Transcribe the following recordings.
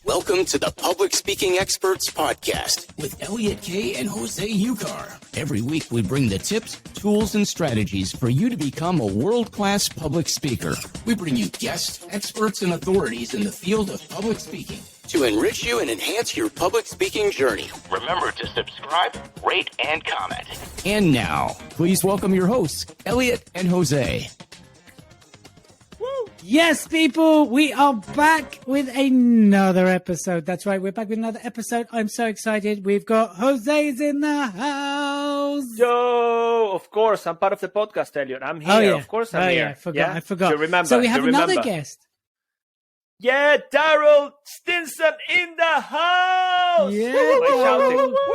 Welcome to the Public Speaking Experts Podcast with Elliot Kay and Jose Ucar. Every week we bring the tips, tools, and strategies for you to become a world-class public speaker. We bring you guests, experts, and authorities in the field of public speaking to enrich you and enhance your public speaking journey. Remember to subscribe, rate, and comment. And now, please welcome your hosts, Elliot and Jose. Yes, people, we are back with another episode. That's right, we're back with another episode. I'm so excited. We've got Jose's in the house. Yo, of course, I'm part of the podcast, Elliot. I'm here. Oh, yeah. Of course I'm here. I forgot. You remember. So we have another guest. Yeah, Darryll Stinson in the house. Yeah, Woo!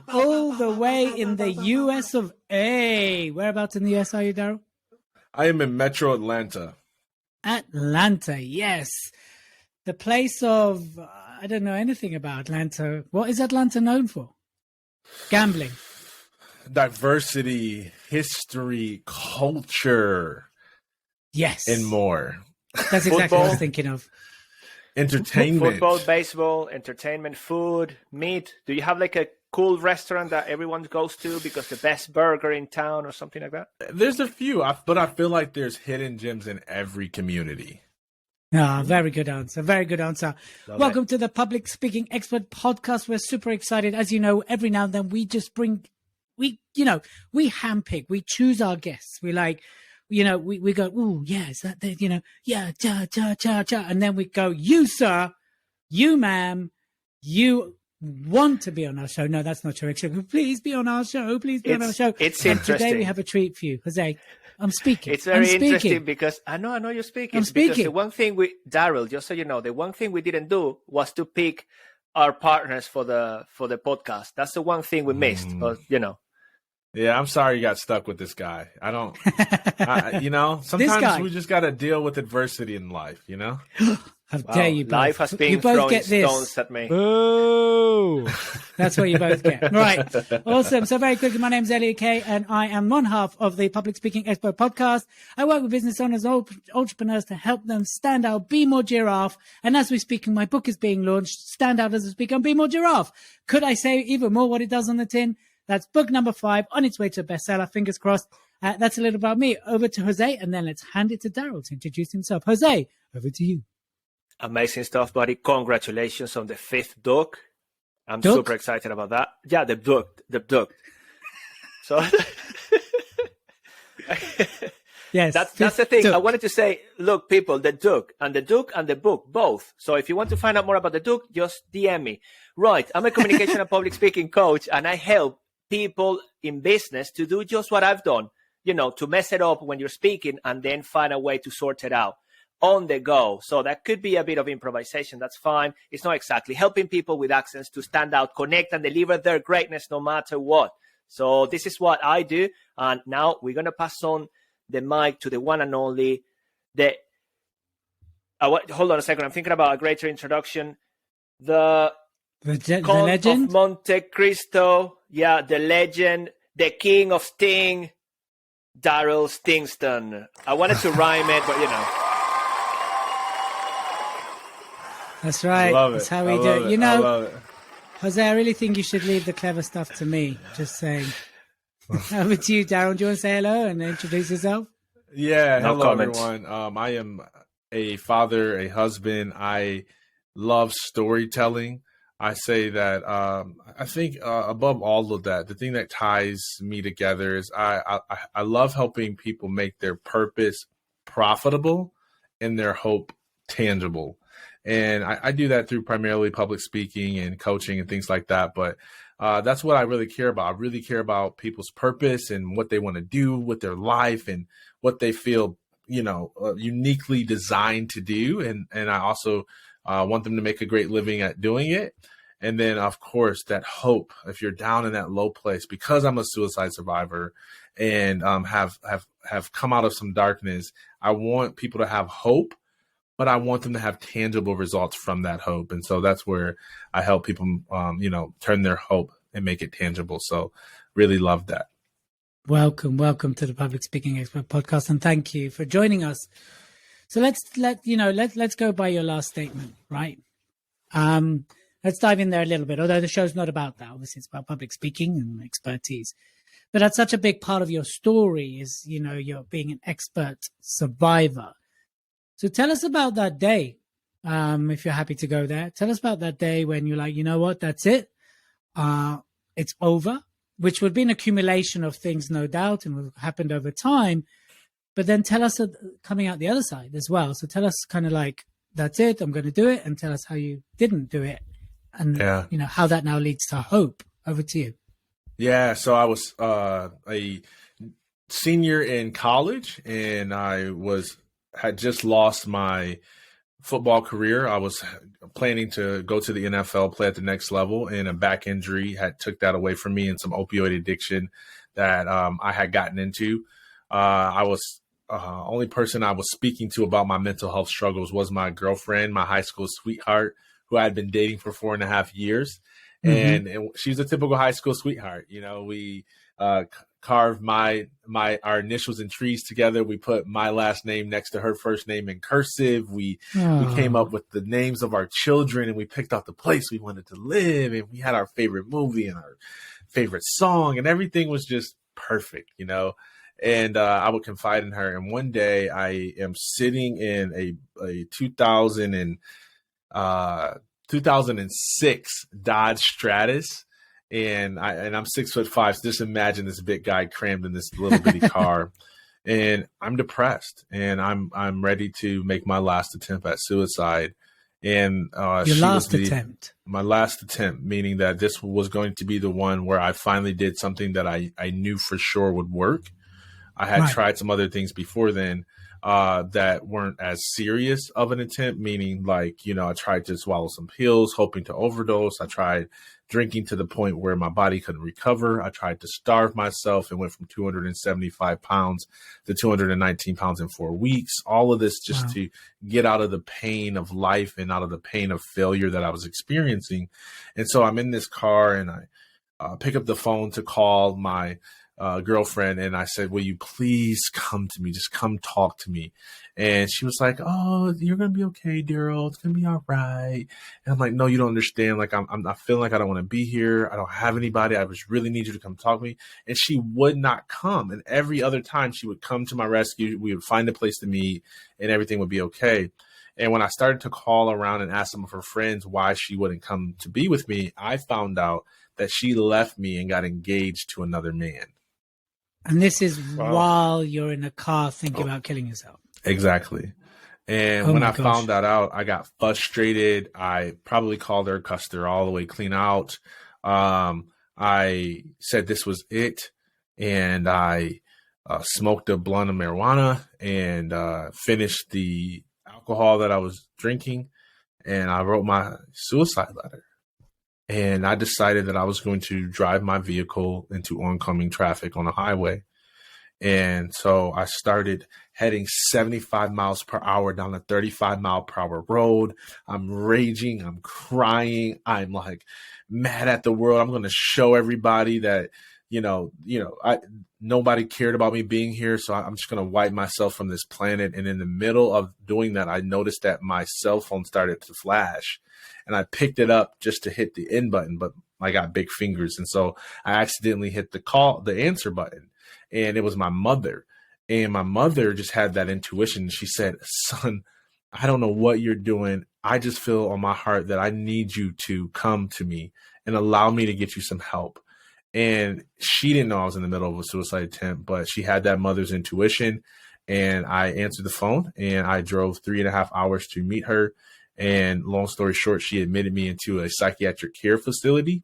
all the way in the US of A. Whereabouts in the US are you, Darryll? I am in Metro Atlanta. Atlanta, yes. The place of, I don't know anything about Atlanta. What is Atlanta known for? Gambling. Diversity, history, culture. Yes. And more. That's exactly what I was thinking of. Entertainment. Football, baseball, entertainment, food, meat. Do you have like a cool restaurant that everyone goes to because the best burger in town or something like that? There's a few, but I feel like there's hidden gems in every community. Very good answer. Very good answer. Welcome to the Public Speaking Expert Podcast. We're super excited. As you know, every now and then we just we handpick, we choose our guests. We like, we go, oh, yeah, is that the, yeah, cha. And then we go, you, sir, you, ma'am, you want to be on our show. No, that's not true. Actually, please be on our show. Please be on our show. It's and interesting. Today we have a treat for you. Jose, I'm speaking. It's very interesting because I know you're speaking. I'm speaking. Because the one thing Darryll, just so you know, the one thing we didn't do was to pick our partners for the podcast. That's the one thing we missed. But, Yeah, I'm sorry you got stuck with this guy. Sometimes we just got to deal with adversity in life, How dare you both. Life has been you both throwing get this. stones at me. Boo! That's what you both get. Right. Awesome. So very quickly, my name is Elliot Kay, and I am one half of the Public Speaking Expert Podcast. I work with business owners, entrepreneurs to help them stand out, be more giraffe. And as we're speaking, my book is being launched, Stand Out as a Speaker and Be More Giraffe. Could I say even more what it does on the tin? That's book number 5 on its way to a bestseller. Fingers crossed. That's a little about me. Over to Jose, and then let's hand it to Darryll to introduce himself. Jose, over to you. Amazing stuff, buddy. Congratulations on the 5th book. I'm Book? super excited about that. Yeah, the book. So Yes, that's the thing. Duke. I wanted to say, look, people, the Duke and the book, both. So if you want to find out more about the Duke, just DM me. Right. I'm a communication and public speaking coach, and I help people in business to do just what I've done, to mess it up when you're speaking and then find a way to sort it out on the go. So that could be a bit of improvisation. That's fine. It's not exactly helping people with accents to stand out, connect, and deliver their greatness no matter what. So this is what I do. And now we're going to pass on the mic to the one and only, hold on a second. I'm thinking about a greater introduction. The legend of Monte Cristo. Yeah, the legend, the king of Sting, Darryll Stinson. I wanted to rhyme it, but That's right. That's how we do it. I love it. Jose, I really think you should leave the clever stuff to me. Just saying. Over to you, Darryll. Do you want to say hello and introduce yourself? Yeah, No hello comments. everyone. I am a father, a husband. I love storytelling. I say that I think above all of that, the thing that ties me together is I love helping people make their purpose profitable and their hope tangible. And I do that through primarily public speaking and coaching and things like that. But that's what I really care about. I really care about people's purpose and what they want to do with their life and what they feel, uniquely designed to do. And I also want them to make a great living at doing it. And then, of course, that hope, if you're down in that low place, because I'm a suicide survivor and have come out of some darkness, I want people to have hope, but I want them to have tangible results from that hope. And so that's where I help people, turn their hope and make it tangible. So really love that. Welcome to the Public Speaking Expert Podcast, and thank you for joining us. So let's go by your last statement, right? Let's dive in there a little bit, although the show's not about that. Obviously, it's about public speaking and expertise. But that's such a big part of your story is, you're being an expert survivor. So tell us about that day, if you're happy to go there. Tell us about that day when you're like, you know what, that's it. It's over, which would be an accumulation of things, no doubt, and what happened over time. But then tell us coming out the other side as well. So tell us kind of like, that's it, I'm going to do it, and tell us how you didn't do it. And, how that now leads to hope. Over to you. Yeah. So I was a senior in college, and I had just lost my football career. I was planning to go to the NFL, play at the next level, and a back injury took that away from me, and some opioid addiction that I had gotten into. I was only person I was speaking to about my mental health struggles was my girlfriend, my high school sweetheart, who I had been dating for 4.5 years. And she's a typical high school sweetheart. We carved our initials in trees together. We put my last name next to her first name in cursive. We came up with the names of our children, and we picked out the place we wanted to live. And we had our favorite movie and our favorite song, and everything was just perfect, And I would confide in her. And one day I am sitting in a 2006 Dodge Stratus, and I'm 6'5", so just imagine this big guy crammed in this little bitty car. And I'm depressed, and I'm ready to make my last attempt at suicide. And my last attempt, meaning that this was going to be the one where I finally did something that I knew for sure would work. I had tried some other things before then that weren't as serious of an attempt, meaning like, I tried to swallow some pills, hoping to overdose. I tried drinking to the point where my body couldn't recover. I tried to starve myself and went from 275 pounds to 219 pounds in 4 weeks. All of this just to get out of the pain of life and out of the pain of failure that I was experiencing. And so I'm in this car, and I pick up the phone to call my girlfriend, and I said, will you please come to me? Just come talk to me. And she was like, oh, you're going to be okay, Darryl. It's going to be all right. And I'm like, no, you don't understand. Like, I'm feeling like I don't want to be here. I don't have anybody. I just really need you to come talk to me. And she would not come. And every other time she would come to my rescue, we would find a place to meet, and everything would be okay. And when I started to call around and ask some of her friends why she wouldn't come to be with me, I found out that she left me and got engaged to another man. And this is while you're in a car thinking about killing yourself. Exactly. And when I found that out, I got frustrated. I probably called her, cussed her all the way clean out. I said this was it. And I smoked a blunt of marijuana and finished the alcohol that I was drinking. And I wrote my suicide letter. And I decided that I was going to drive my vehicle into oncoming traffic on a highway. And so I started heading 75 miles per hour down a 35-mile-per-hour road. I'm raging. I'm crying. I'm like mad at the world. I'm going to show everybody that, nobody cared about me being here. So I'm just going to wipe myself from this planet. And in the middle of doing that, I noticed that my cell phone started to flash. And I picked it up just to hit the end button, but I got big fingers. And so I accidentally hit the answer button, and it was my mother. And my mother just had that intuition. She said, son, I don't know what you're doing. I just feel on my heart that I need you to come to me and allow me to get you some help. And she didn't know I was in the middle of a suicide attempt, but she had that mother's intuition. And I answered the phone, and I drove 3.5 hours to meet her. And long story short, she admitted me into a psychiatric care facility.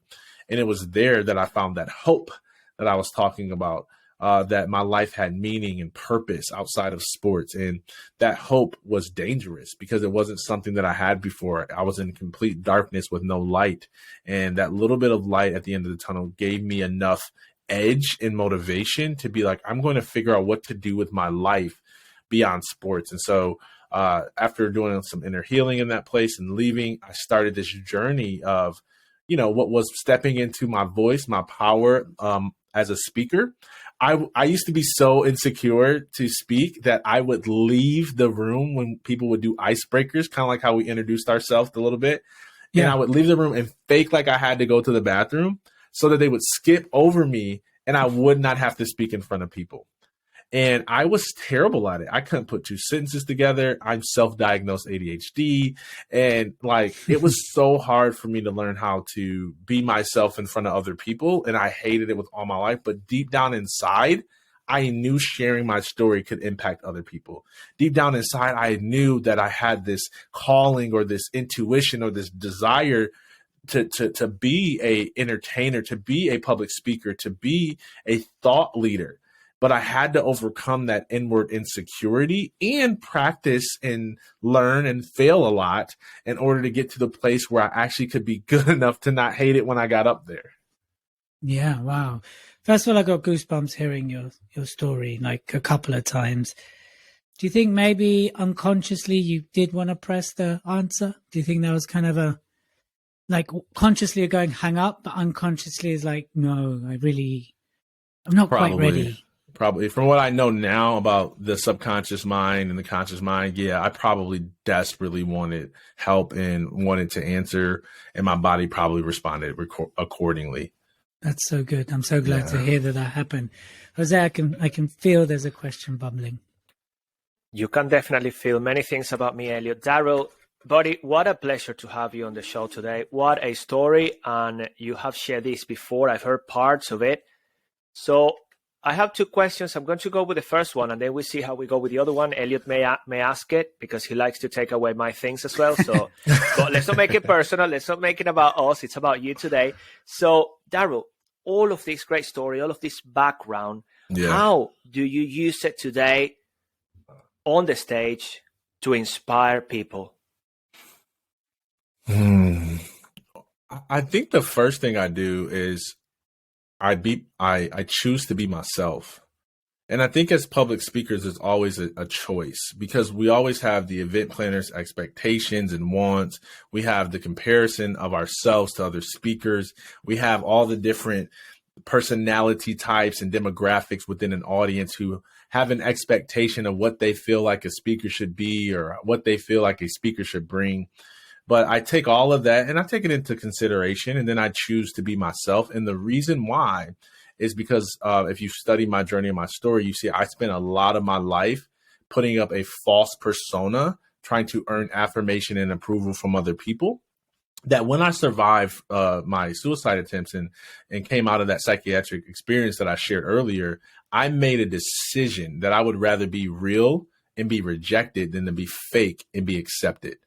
And it was there that I found that hope that I was talking about, that my life had meaning and purpose outside of sports. And that hope was dangerous because it wasn't something that I had before. I was in complete darkness with no light. And that little bit of light at the end of the tunnel gave me enough edge and motivation to be like, I'm going to figure out what to do with my life beyond sports. And so after doing some inner healing in that place and leaving, I started this journey of, what was stepping into my voice, my power, as a speaker. I used to be so insecure to speak that I would leave the room when people would do icebreakers, kind of like how we introduced ourselves a little bit. Yeah. And I would leave the room and fake like I had to go to the bathroom so that they would skip over me and I would not have to speak in front of people. And I was terrible at it. I couldn't put two sentences together. I'm self-diagnosed ADHD. And like, it was so hard for me to learn how to be myself in front of other people. And I hated it with all my life. But deep down inside, I knew sharing my story could impact other people. Deep down inside, I knew that I had this calling or this intuition or this desire to be a entertainer, to be a public speaker, to be a thought leader. But I had to overcome that inward insecurity and practice and learn and fail a lot in order to get to the place where I actually could be good enough to not hate it when I got up there. Yeah, wow. First of all, I got goosebumps hearing your story like a couple of times. Do you think maybe unconsciously you did want to press the answer? Do you think that was kind of a, like consciously you're going hang up, but unconsciously is like, no, I'm not quite ready. Probably. From what I know now about the subconscious mind and the conscious mind, yeah, I probably desperately wanted help and wanted to answer, and my body probably responded accordingly. That's so good. I'm so glad to hear that happened. Jose, I can feel there's a question bubbling. You can definitely feel many things about me, Elliot. Darryll, buddy, what a pleasure to have you on the show today. What a story. And you have shared this before. I've heard parts of it. So I have two questions. I'm going to go with the first one, and then we see how we go with the other one. Elliot may ask it because he likes to take away my things as well. So but let's not make it personal. Let's not make it about us. It's about you today. So, Darryll, all of this great story, all of this background, how do you use it today on the stage to inspire people? I think the first thing I do is I choose to be myself. And I think as public speakers, there's always a choice because we always have the event planner's expectations and wants. We have the comparison of ourselves to other speakers. We have all the different personality types and demographics within an audience who have an expectation of what they feel like a speaker should be or what they feel like a speaker should bring. But I take all of that and I take it into consideration, and then I choose to be myself. And the reason why is because if you study my journey and my story, you see I spent a lot of my life putting up a false persona, trying to earn affirmation and approval from other people. That when I survived my suicide attempts and came out of that psychiatric experience that I shared earlier, I made a decision that I would rather be real and be rejected than to be fake and be accepted.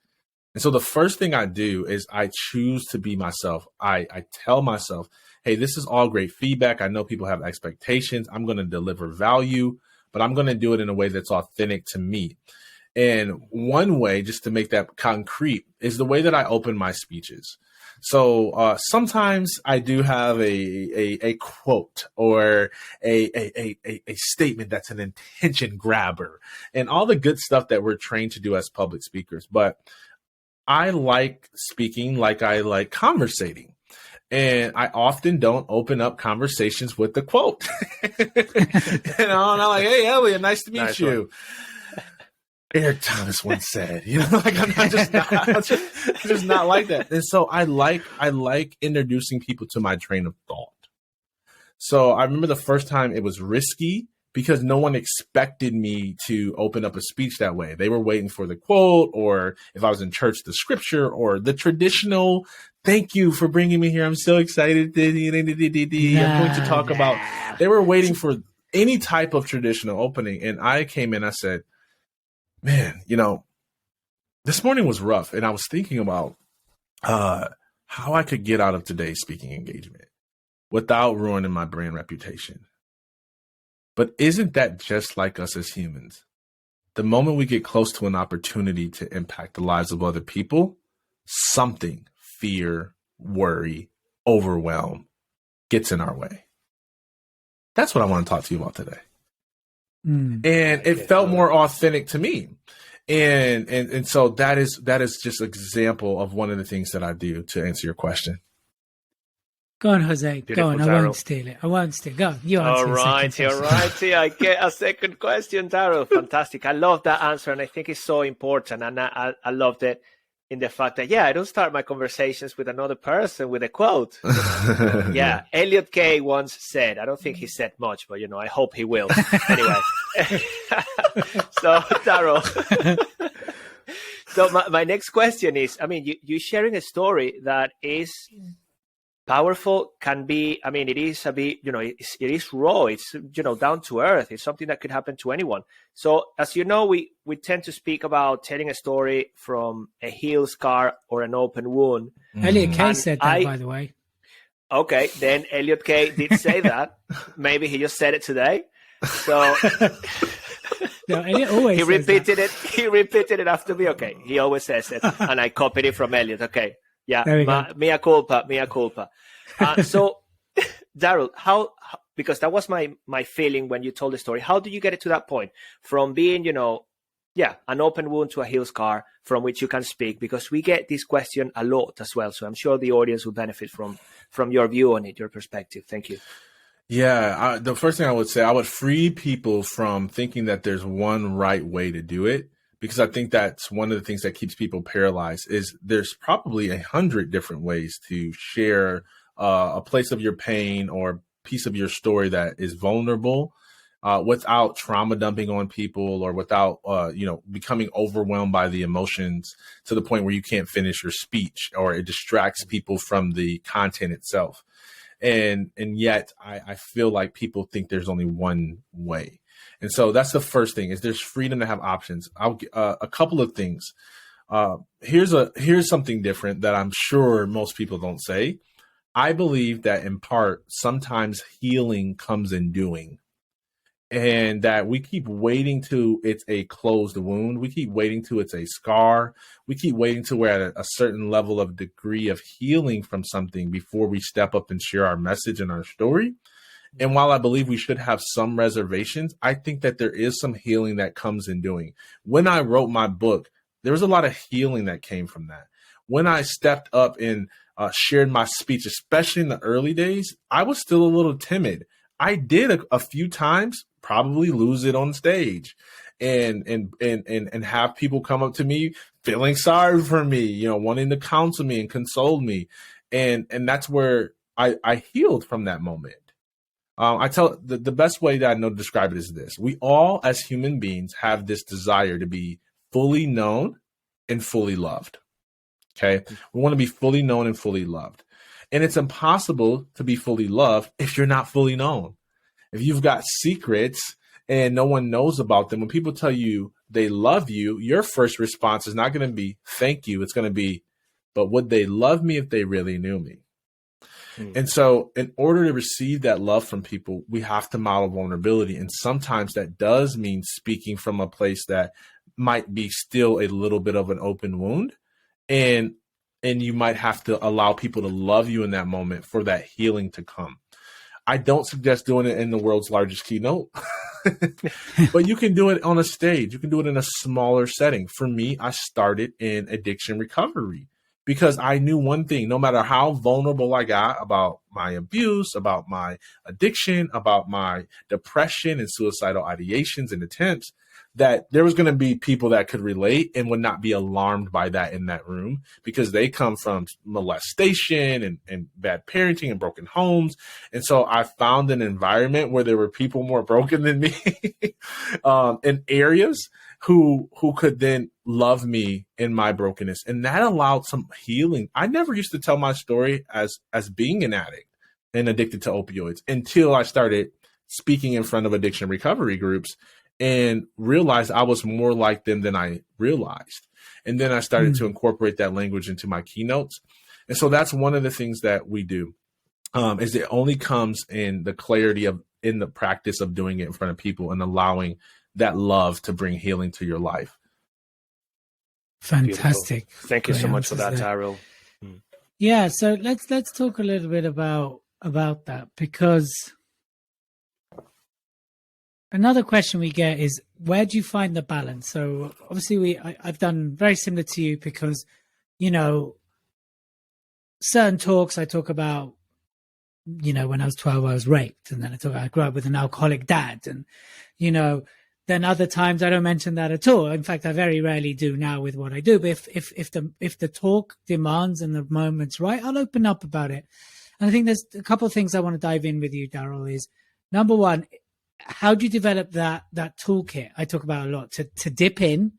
And so the first thing I do is I choose to be myself. I tell myself, hey, this is all great feedback. I know people have expectations. I'm going to deliver value, but I'm going to do it in a way that's authentic to me. And one way, just to make that concrete, is the way that I open my speeches. So sometimes I do have a quote or a statement that's an attention grabber and all the good stuff that we're trained to do as public speakers. But I like speaking like I like conversating. And I often don't open up conversations with the quote. And I'm like, hey, Elliot, nice to meet you. Eric Thomas once said, like I'm just not like that. And so I like introducing people to my train of thought. So I remember the first time it was risky because no one expected me to open up a speech that way. They were waiting for the quote, or if I was in church, the scripture, or the traditional, thank you for bringing me here. I'm so excited. I'm going to talk about. They were waiting for any type of traditional opening. And I came in, I said, man, this morning was rough. And I was thinking about how I could get out of today's speaking engagement without ruining my brand reputation. But isn't that just like us as humans? The moment we get close to an opportunity to impact the lives of other people, something, fear, worry, overwhelm, gets in our way. That's what I want to talk to you about today. And it felt more authentic to me. And so that is just an example of one of the things that I do to answer your question. Go on, Jose. Beautiful, Go on. I Darryl. won't steal it. I won't steal. Go on. You answer All the right, second all question. right. I get a second question, Darryl. Fantastic. I love that answer, and I think it's so important. And I loved it in the fact that, I don't start my conversations with another person with a quote. So, Elliot Kay once said, I don't think he said much, but, I hope he will. Anyway. So, Darryl. So my next question is, you're sharing a story that is powerful, can be, it is a bit, it is raw, it's, down to earth. It's something that could happen to anyone. So as you know, we tend to speak about telling a story from a heel scar or an open wound. Elliot Kay said that, by the way. Okay, then Elliot Kay did say that. Maybe he just said it today. So no, Elliot always he says repeated that. it. He repeated it after me. Okay, he always says it, and I copied it from Elliot. Okay, mea culpa, mea culpa. So, Darryl, how? Because that was my feeling when you told the story. How do you get it to that point from being, an open wound to a heel scar from which you can speak? Because we get this question a lot as well. So I'm sure the audience will benefit from your view on it, your perspective. Thank you. Yeah, the first thing I would say, I would free people from thinking that there's one right way to do it, because I think that's one of the things that keeps people paralyzed. Is there's probably 100 different ways to share a place of your pain or piece of your story that is vulnerable, without trauma dumping on people or without becoming overwhelmed by the emotions to the point where you can't finish your speech or it distracts people from the content itself. And yet I feel like people think there's only one way. And so that's the first thing, is there's freedom to have options. I'll a couple of things. Here's something different that I'm sure most people don't say. I believe that in part, sometimes healing comes in doing, and that we keep waiting till it's a closed wound. We keep waiting till it's a scar. We keep waiting till we're at a certain level of degree of healing from something before we step up and share our message and our story. And while I believe we should have some reservations, I think that there is some healing that comes in doing. When I wrote my book, there was a lot of healing that came from that. When I stepped up and shared my speech, especially in the early days, I was still a little timid. I did a few times probably lose it on stage and have people come up to me feeling sorry for me, wanting to counsel me and console me. And that's where I healed from that moment. I tell the best way that I know to describe it is this: we all as human beings have this desire to be fully known and fully loved. Okay. We want to be fully known and fully loved. And it's impossible to be fully loved if you're not fully known. If you've got secrets and no one knows about them, when people tell you they love you, your first response is not going to be thank you. It's going to be, but would they love me if they really knew me? And so in order to receive that love from people, we have to model vulnerability. And sometimes that does mean speaking from a place that might be still a little bit of an open wound. And you might have to allow people to love you in that moment for that healing to come. I don't suggest doing it in the world's largest keynote, but you can do it on a stage. You can do it in a smaller setting. For me, I started in addiction recovery because I knew one thing: no matter how vulnerable I got about my abuse, about my addiction, about my depression and suicidal ideations and attempts, that there was going to be people that could relate and would not be alarmed by that in that room, because they come from molestation and bad parenting and broken homes. And so I found an environment where there were people more broken than me in areas who could then love me in my brokenness. And that allowed some healing. I never used to tell my story as being an addict and addicted to opioids until I started speaking in front of addiction recovery groups and realized I was more like them than I realized. And then I started to incorporate that language into my keynotes. And so that's one of the things that we do, is it only comes in the clarity of, in the practice of doing it in front of people and allowing that love to bring healing to your life. Fantastic. Beautiful. Thank you so much for that, Darryl. Yeah. So let's talk a little bit about that, because another question we get is, where do you find the balance? So obviously I've done very similar to you, because, certain talks I talk about when I was 12, I was raped. And then I grew up with an alcoholic dad. And, then other times I don't mention that at all. In fact, I very rarely do now with what I do. But if the talk demands and the moment's right, I'll open up about it. And I think there's a couple of things I want to dive in with you, Darryl, is number one, how do you develop that toolkit I talk about a lot to dip in,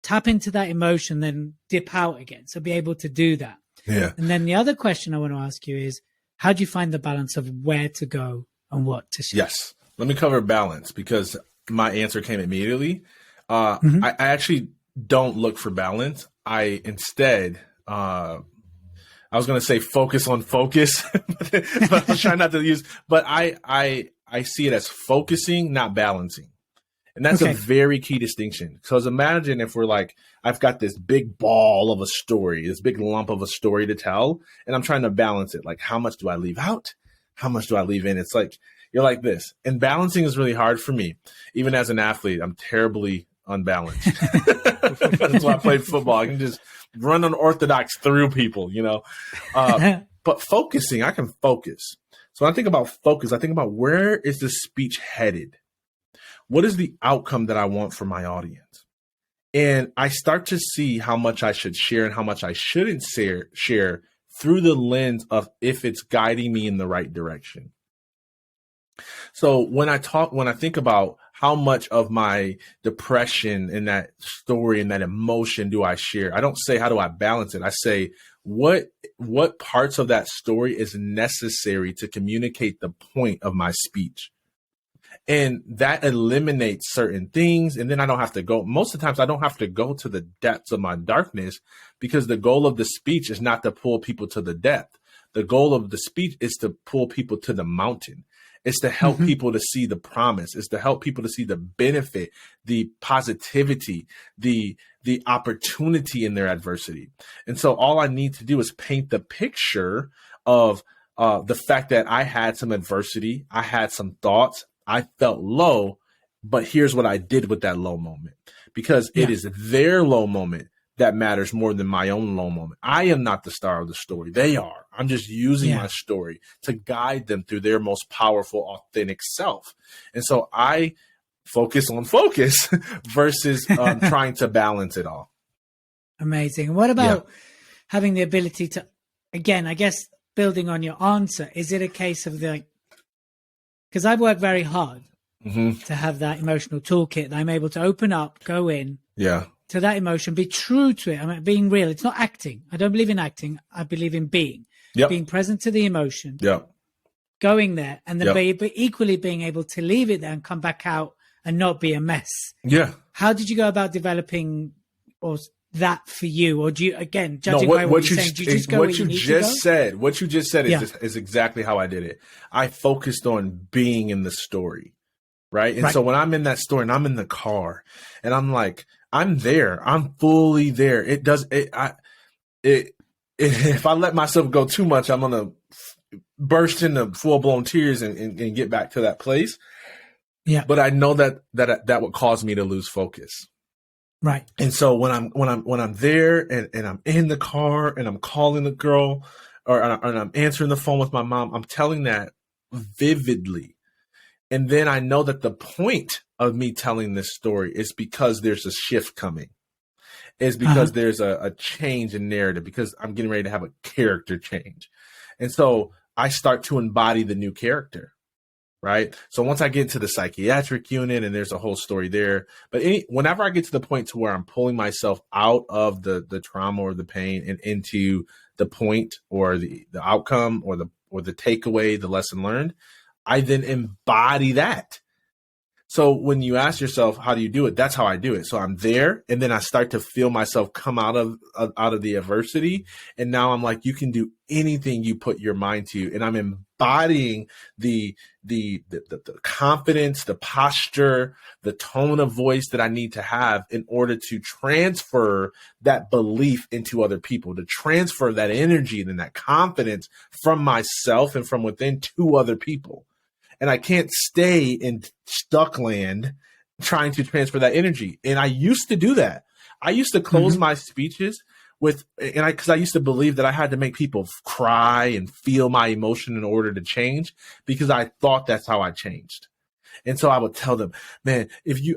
tap into that emotion, then dip out again. So be able to do that. Yeah. And then the other question I want to ask you is, how do you find the balance of where to go and what to share? Yes. Let me cover balance because my answer came immediately. I actually don't look for balance. I instead, I was going to say focus on focus, but I'll try not to use, but I see it as focusing, not balancing. And that's a very key distinction. Because imagine if we're like, I've got this big ball of a story, this big lump of a story to tell, and I'm trying to balance it. Like, how much do I leave out? How much do I leave in? It's like, you're like this. And balancing is really hard for me. Even as an athlete, I'm terribly unbalanced. That's why I played football. I can just run unorthodox through people, But focusing, I can focus. So when I think about focus, I think about where is the speech headed? What is the outcome that I want for my audience? And I start to see how much I should share and how much I shouldn't share through the lens of if it's guiding me in the right direction. So when I think about how much of my depression in that story and that emotion do I share, I don't say, how do I balance it? I say, what parts of that story is necessary to communicate the point of my speech? And that eliminates certain things. And then I don't have to go. Most of the times I don't have to go to the depths of my darkness because the goal of the speech is not to pull people to the depth. The goal of the speech is to pull people to the mountain. It's to help people to see the promise. It's to help people to see the benefit, the positivity, the opportunity in their adversity. And so all I need to do is paint the picture of the fact that I had some adversity. I had some thoughts. I felt low, but here's what I did with that low moment, because it is their low moment that matters more than my own low moment. I am not the star of the story. They are. I'm just using my story to guide them through their most powerful, authentic self. And so I focus on focus versus trying to balance it all. Amazing. And what about having the ability to, again, I guess building on your answer, is it a case of because I've worked very hard to have that emotional toolkit that I'm able to open up, go in to that emotion, be true to it. I mean, being real. It's not acting. I don't believe in acting. I believe in being present to the emotion, going there, and then but equally being able to leave it there and come back out and not be a mess. Yeah. How did you go about developing that for you? Or do you, again, judging by what you're saying, do you just go what you just said? What you just said is exactly how I did it. I focused on being in the story, right? And so when I'm in that story and I'm in the car and I'm like, I'm there, I'm fully there. If I let myself go too much, I'm gonna burst into full blown tears and get back to that place. Yeah. But I know that would cause me to lose focus. Right. And so when I'm there and I'm in the car and I'm calling the girl and I'm answering the phone with my mom, I'm telling that vividly. And then I know that the point of me telling this story is because there's a shift coming. Is because there's a change in narrative, because I'm getting ready to have a character change. And so I start to embody the new character. Right. So once I get into the psychiatric unit and there's a whole story there, but whenever I get to the point to where I'm pulling myself out of the trauma or the pain and into the point or the outcome or the takeaway, the lesson learned, I then embody that. So when you ask yourself, how do you do it? That's how I do it. So I'm there and then I start to feel myself come out of the adversity. And now I'm like, you can do anything you put your mind to. And I'm embodying the confidence, the posture, the tone of voice that I need to have in order to transfer that belief into other people, to transfer that energy and that confidence from myself and from within to other people. And I can't stay in stuck land trying to transfer that energy. And I used to do that. I used to close my speeches because I used to believe that I had to make people cry and feel my emotion in order to change, because I thought that's how I changed. And so I would tell them, man,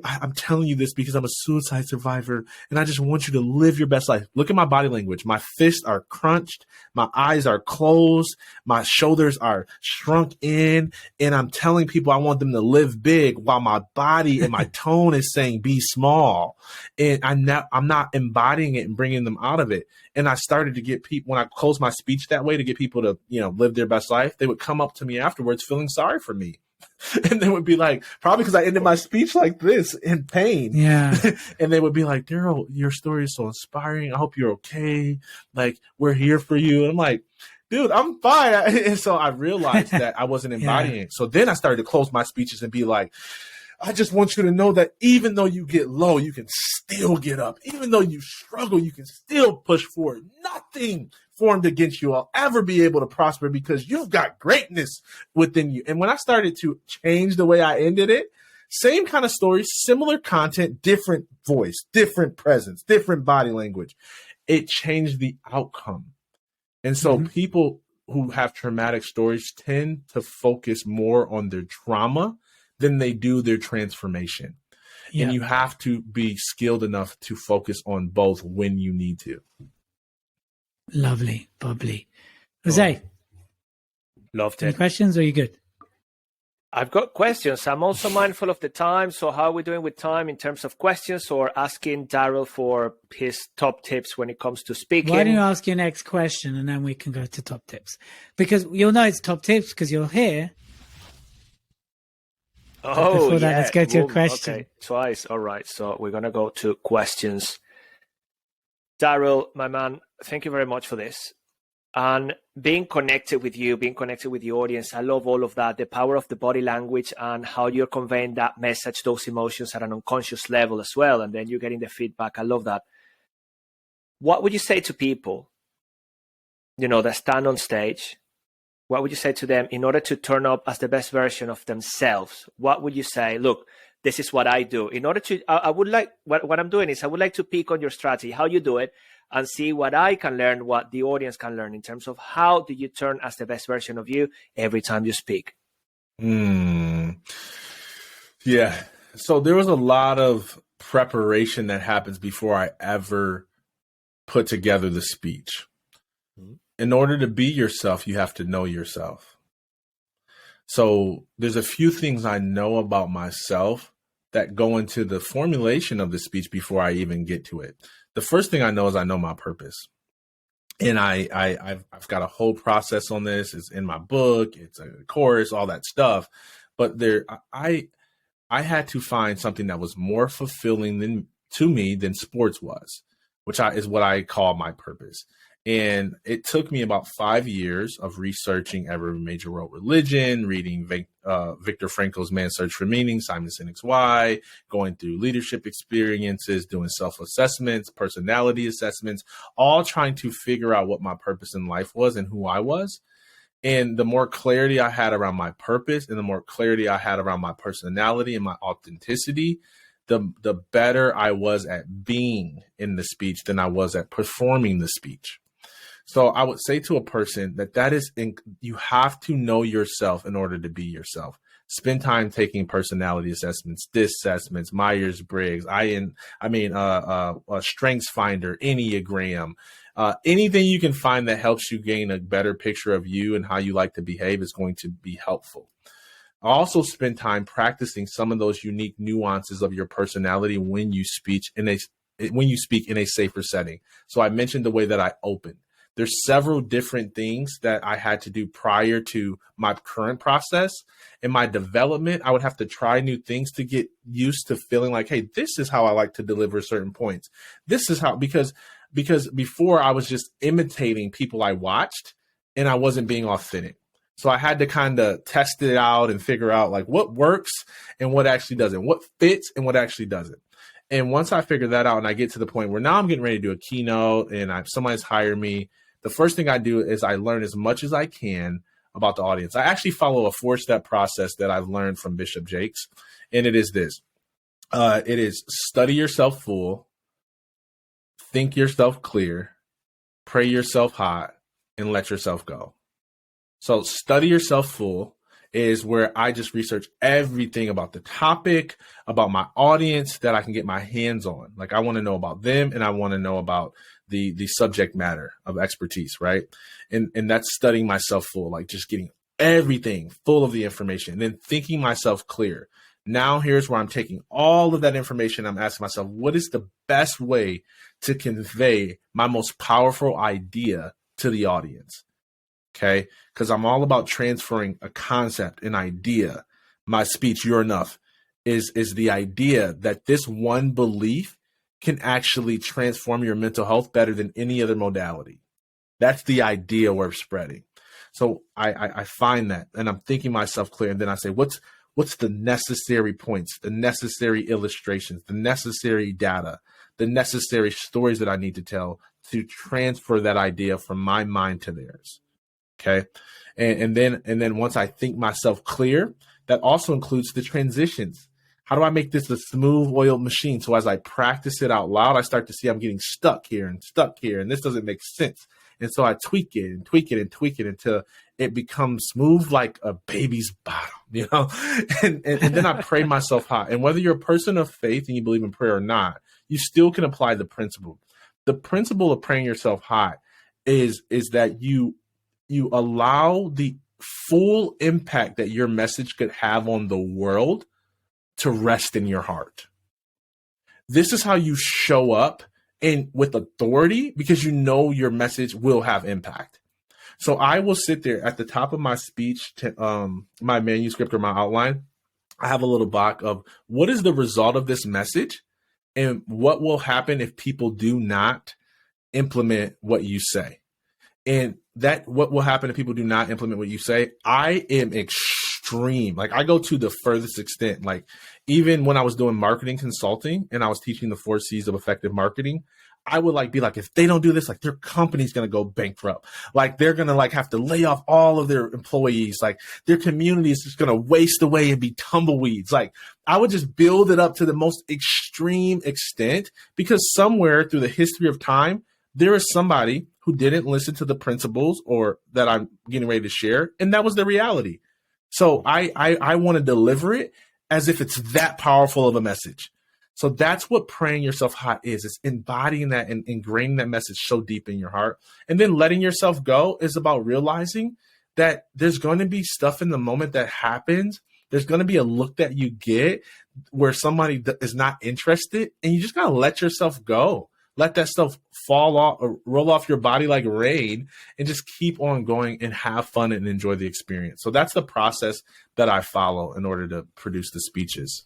I'm telling you this because I'm a suicide survivor and I just want you to live your best life. Look at my body language. My fists are crunched. My eyes are closed. My shoulders are shrunk in. And I'm telling people I want them to live big while my body and my tone is saying be small. And I'm not embodying it and bringing them out of it. And I started to get people, when I closed my speech that way to get people to, live their best life, they would come up to me afterwards feeling sorry for me. And they would be like, probably because I ended my speech like this in pain. Yeah. And they would be like, Darryll, your story is so inspiring. I hope you're okay. Like, we're here for you. And I'm like, dude, I'm fine. And so I realized that I wasn't embodying it. So then I started to close my speeches and be like, I just want you to know that even though you get low, you can still get up. Even though you struggle, you can still push forward. Nothing formed against you will ever be able to prosper because you've got greatness within you. And when I started to change the way I ended it, same kind of story, similar content, different voice, different presence, different body language. It changed the outcome. And so people who have traumatic stories tend to focus more on their trauma than they do their transformation. Yeah. And you have to be skilled enough to focus on both when you need to. Lovely, bubbly. Jose, loved any it. questions or are you good? I've got questions. I'm also mindful of the time. So how are we doing with time in terms of questions or asking Darryll for his top tips when it comes to speaking? Why don't you ask your next question and then we can go to top tips? Because you'll know it's top tips because you're here. Oh, before that, let's go to a question. Okay, twice. All right. So we're going to go to questions. Darryll, my man, thank you very much for this. And being connected with you, being connected with the audience, I love all of that, the power of the body language and how you're conveying that message, those emotions at an unconscious level as well. And then you're getting the feedback. I love that. What would you say to people, that stand on stage? What would you say to them in order to turn up as the best version of themselves? What would you say? Look, this is what I do. In order to, I would like, what I'm doing is I would like to pick on your strategy, how you do it, and see what I can learn, what the audience can learn in terms of how do you turn as the best version of you every time you speak. Yeah. So there was a lot of preparation that happens before I ever put together the speech. In order to be yourself, you have to know yourself. So there's a few things I know about myself that go into the formulation of the speech before I even get to it. The first thing I know is I know my purpose. And I've got a whole process on this. It's in my book. It's a course, all that stuff. But I had to find something that was more fulfilling to me than sports was, which is what I call my purpose. And it took me about 5 years of researching every major world religion, reading Viktor Frankl's Man's Search for Meaning, Simon Sinek's Why, going through leadership experiences, doing self-assessments, personality assessments, all trying to figure out what my purpose in life was and who I was. And the more clarity I had around my purpose and the more clarity I had around my personality and my authenticity, the better I was at being in the speech than I was at performing the speech. So I would say to a person you have to know yourself in order to be yourself. Spend time taking personality assessments, DISC assessments, Myers-Briggs, Strengths Finder, Enneagram, anything you can find that helps you gain a better picture of you and how you like to behave is going to be helpful. Also spend time practicing some of those unique nuances of your personality when you speak in a safer setting. So I mentioned the way that I open. There's several different things that I had to do prior to my current process. In my development, I would have to try new things to get used to feeling like, hey, this is how I like to deliver certain points. This is how, because before I was just imitating people I watched and I wasn't being authentic. So I had to kind of test it out and figure out like what works and what actually doesn't, what fits and what actually doesn't. And once I figure that out and I get to the point where now I'm getting ready to do a keynote and somebody's hired me, the first thing I do is I learn as much as I can about the audience. I actually follow a 4-step process that I've learned from Bishop Jakes. And it is this. It is study yourself full, think yourself clear, pray yourself hot, and let yourself go. So study yourself full is where I just research everything about the topic, about my audience that I can get my hands on. Like I want to know about them, and I want to know about the subject matter of expertise, right? And that's studying myself full, like just getting everything full of the information, and then thinking myself clear. Now here's where I'm taking all of that information. I'm asking myself, what is the best way to convey my most powerful idea to the audience? Okay, because I'm all about transferring a concept, an idea. My speech, You're Enough, is the idea that this one belief can actually transform your mental health better than any other modality. That's the idea we're spreading. So I find that, and I'm thinking myself clear, and then I say, what's the necessary points, the necessary illustrations, the necessary data, the necessary stories that I need to tell to transfer that idea from my mind to theirs. Okay. And then once I think myself clear, that also includes the transitions. How do I make this a smooth oiled machine? So as I practice it out loud, I start to see I'm getting stuck here, and this doesn't make sense. And so I tweak it and tweak it and tweak it until it becomes smooth like a baby's bottom, and then I pray myself hot. And whether you're a person of faith and you believe in prayer or not, you still can apply the principle. The principle of praying yourself hot is that you allow the full impact that your message could have on the world to rest in your heart. This is how you show up with authority, because you know your message will have impact. So I will sit there at the top of my speech, my manuscript or my outline. I have a little box of what is the result of this message and what will happen if people do not implement what you say. And that what will happen if people do not implement what you say, I am extreme. Like I go to the furthest extent. Like even when I was doing marketing consulting and I was teaching the 4 C's of effective marketing, I would be like, if they don't do this, like their company's going to go bankrupt. Like they're going to have to lay off all of their employees. Like their community is just going to waste away and be tumbleweeds. Like I would just build it up to the most extreme extent, because somewhere through the history of time, there is somebody who didn't listen to the principles or that I'm getting ready to share. And that was the reality. So I want to deliver it as if it's that powerful of a message. So that's what praying yourself hot is. It's embodying that and ingraining that message so deep in your heart. And then letting yourself go is about realizing that there's going to be stuff in the moment that happens. There's going to be a look that you get where somebody is not interested, and you just got to let yourself go. Let that stuff fall off or roll off your body like rain, and just keep on going and have fun and enjoy the experience. So that's the process that I follow in order to produce the speeches.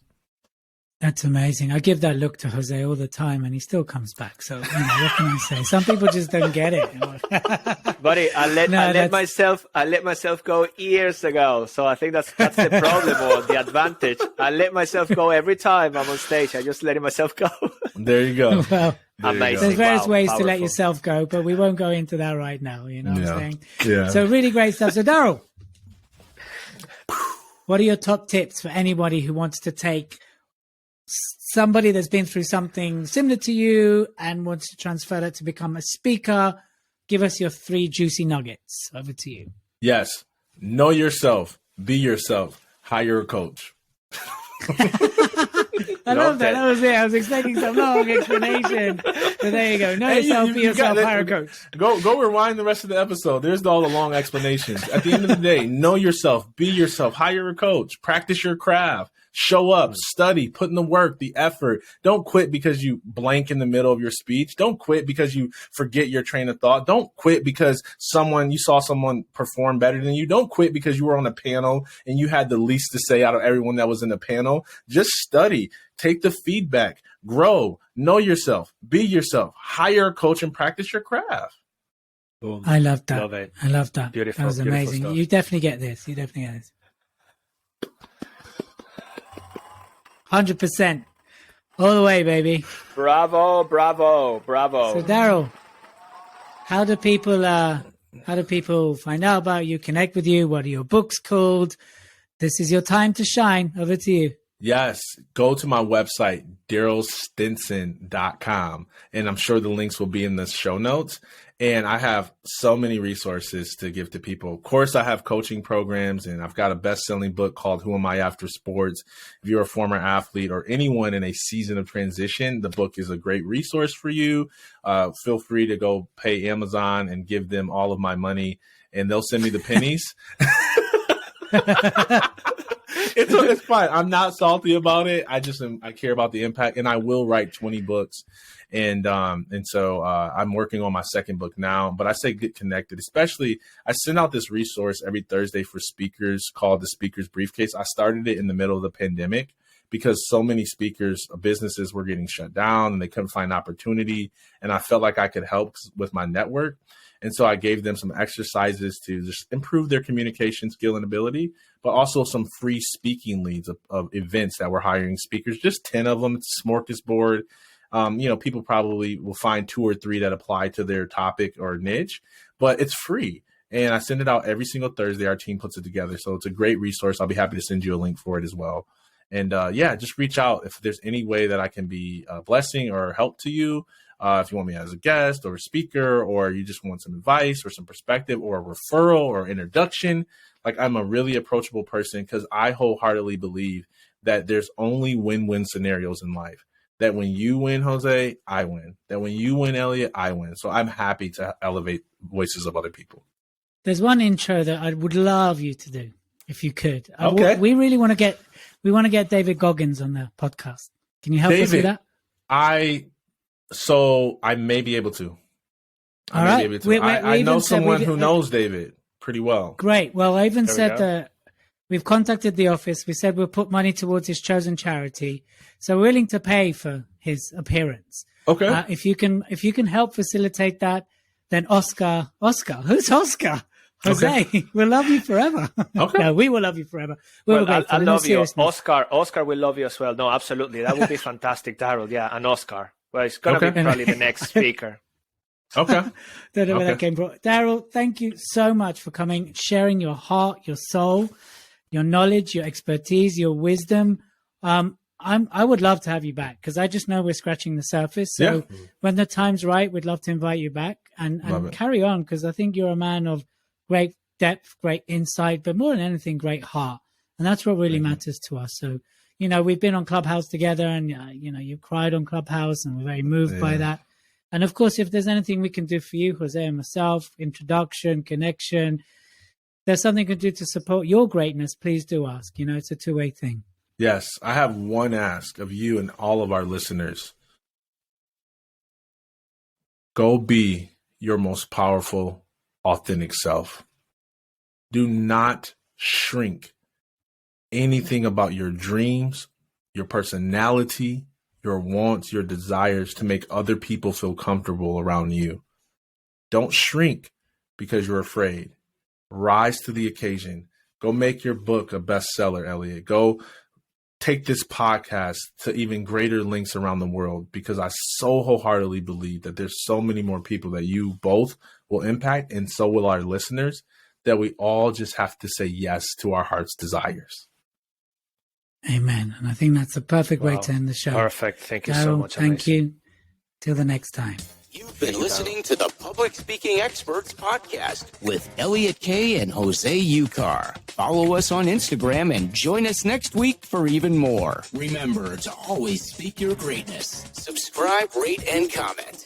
That's amazing. I give that look to Jose all the time, and he still comes back. So what can I say? Some people just don't get it. Buddy, I let myself go years ago. So I think that's the problem or the advantage. I let myself go every time I'm on stage. I just letting myself go. There you go. Well, amazing. There's various ways powerful. to let yourself go, but we won't go into that right now. You know what I'm saying? Yeah. So really great stuff. So Darryll, what are your top tips for anybody who wants to take somebody that's been through something similar to you and wants to transfer that to become a speaker? Give us your 3 juicy nuggets. Over to you. Yes. Know yourself. Be yourself. Hire a coach. I love that. That was it. I was expecting some long explanation. But there you go. Know yourself, be yourself, hire a coach. Go rewind the rest of the episode. There's all the long explanations. At the end of the day, know yourself, be yourself, hire a coach, practice your craft, show up, study, put in the work, the effort. Don't quit because you blank in the middle of your speech. Don't quit because you forget your train of thought. Don't quit because you saw someone perform better than you. Don't quit because you were on a panel and you had the least to say out of everyone that was in the panel. Just study, take the feedback, grow, know yourself, be yourself, hire a coach, and practice your craft. Boom. I love that. Love it. I love that. Beautiful. That was amazing. Stuff. You definitely get this. 100%. All the way, baby. Bravo. So Darryll, how do people find out about you, connect with you? What are your books called? This is your time to shine. Over to you. Yes, go to my website, darrylstinson.com, and I'm sure the links will be in the show notes. And I have so many resources to give to people. Of course, I have coaching programs, and I've got a best-selling book called Who Am I After Sports? If you're a former athlete or anyone in a season of transition, the book is a great resource for you. Feel free to go pay Amazon and give them all of my money, and they'll send me the pennies. It's fine. I'm not salty about it. I care about the impact, and I will write 20 books. And so I'm working on my second book now, but I say get connected, especially I send out this resource every Thursday for speakers called the Speaker's Briefcase. I started it in the middle of the pandemic because so many speakers, businesses were getting shut down and they couldn't find opportunity. And I felt like I could help with my network. And so I gave them some exercises to just improve their communication skill and ability, but also some free speaking leads of events that we're hiring speakers, just 10 of them. It's a smorgasbord. People probably will find 2 or 3 that apply to their topic or niche, but it's free. And I send it out every single Thursday. Our team puts it together. So it's a great resource. I'll be happy to send you a link for it as well. And just reach out if there's any way that I can be a blessing or help to you. If you want me as a guest or a speaker, or you just want some advice or some perspective or a referral or introduction, like I'm a really approachable person because I wholeheartedly believe that there's only win-win scenarios in life. That when you win, Jose, I win. That when you win, Elliot, I win. So I'm happy to elevate voices of other people. There's one intro that I would love you to do, if you could. Okay. We really want to get David Goggins on the podcast. Can you help us with that? I may be able to. All right. I know someone who knows David pretty well. Great. Well, I even said that we've contacted the office. We said we'll put money towards his chosen charity. So we're willing to pay for his appearance. Okay. If you can help facilitate that, then Oscar, who's Oscar? Jose, okay. We'll love you forever. Okay. No, we will love you forever. I love you. Oscar will love you as well. No, absolutely. That would be fantastic, Darryll. Yeah, and Oscar. Well, it's going to be probably the next speaker. Okay. Don't know where that came from. Darryll, thank you so much for coming, sharing your heart, your soul, your knowledge, your expertise, your wisdom. I would love to have you back because I just know we're scratching the surface. So when the time's right, we'd love to invite you back and carry on because I think you're a man of great depth, great insight, but more than anything, great heart. And that's what really matters to us. So, we've been on Clubhouse together and, you cried on Clubhouse and we're very moved by that. And of course, if there's anything we can do for you, Jose and myself, introduction, connection, there's something we can do to support your greatness, please do ask. It's a two-way thing. Yes. I have one ask of you and all of our listeners. Go be your most powerful, authentic self. Do not shrink anything about your dreams, your personality, your wants, your desires to make other people feel comfortable around you. Don't shrink because you're afraid. Rise to the occasion. Go make your book a bestseller, Elliot. Go take this podcast to even greater lengths around the world because I so wholeheartedly believe that there's so many more people that you both will impact and so will our listeners that we all just have to say yes to our heart's desires. Amen. And I think that's a perfect way to end the show. Perfect. Thank you so much. Thank you. Till the next time. You've been listening to the Public Speaking Experts Podcast with Elliot Kay and Jose Ucar. Follow us on Instagram and join us next week for even more. Remember to always speak your greatness. Subscribe, rate, and comment.